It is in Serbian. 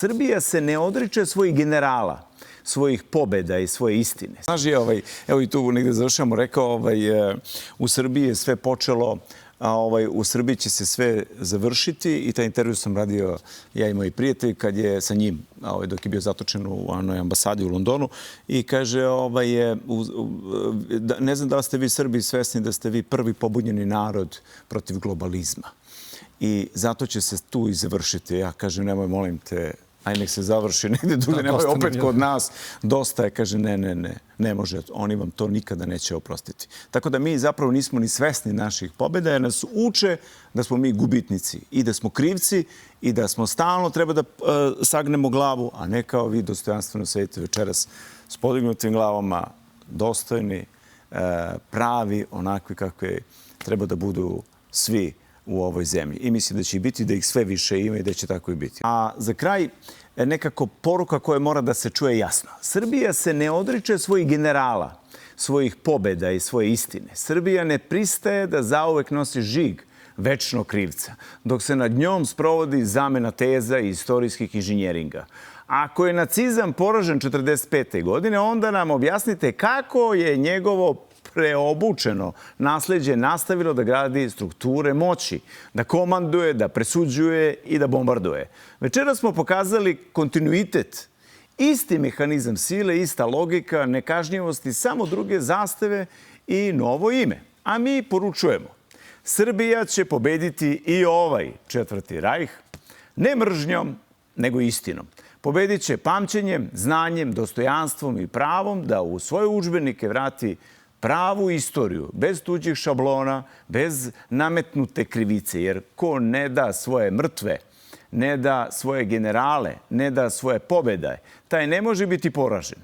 Srbija se ne odriče svojih generala, svojih pobjeda i svoje istine. Znaš je, evo i tu negdje završamo, rekao, u Srbiji je sve počelo, u Srbiji će se sve završiti i taj intervju sam radio ja i moji prijatelji kad je sa njim, dok je bio zatočen u onoj ambasadi u Londonu i kaže, ne znam da li ste vi Srbi svesni da ste vi prvi pobunjeni narod protiv globalizma. I zato će se tu i završiti. Ja kažem, nemoj, molim te, aj nek se završi negdje druge, nemoj opet kod nas. Dosta je, kaže, ne može, oni vam to nikada neće oprostiti. Tako da mi zapravo nismo ni svesni naših pobjeda, jer nas uče da smo mi gubitnici i da smo krivci i da smo stalno treba da sagnemo glavu, a ne kao vi dostojanstveno sedite večeras s podignutim glavama, dostojni, pravi, onakvi kakvi treba da budu svi u ovoj zemlji. I mislim da će i biti, da ih sve više ima i da će tako i biti. A za kraj nekako poruka koja mora da se čuje jasno. Srbija se ne odriče svojih generala, svojih pobjeda i svoje istine. Srbija ne pristaje da zauvek nosi žig večnog krivca, dok se nad njom sprovodi zamena teza i istorijskih inženjeringa. Ako je nacizam poražen 1945. godine, onda nam objasnite kako je njegovo preobučeno nasleđe nastavilo da gradi strukture moći, da komanduje, da presuđuje i da bombarduje. Večera smo pokazali kontinuitet, isti mehanizam sile, ista logika, nekažnjivosti, samo druge zastave i novo ime. A mi poručujemo, Srbija će pobediti i ovaj četvrti rajh, ne mržnjom, nego istinom. Pobedit će pamćenjem, znanjem, dostojanstvom i pravom da u svoje udžbenike vrati pravu istoriju, bez tuđih šablona, bez nametnute krivice. Jer ko ne da svoje mrtve, ne da svoje generale, ne da svoje pobjede, taj ne može biti poražen.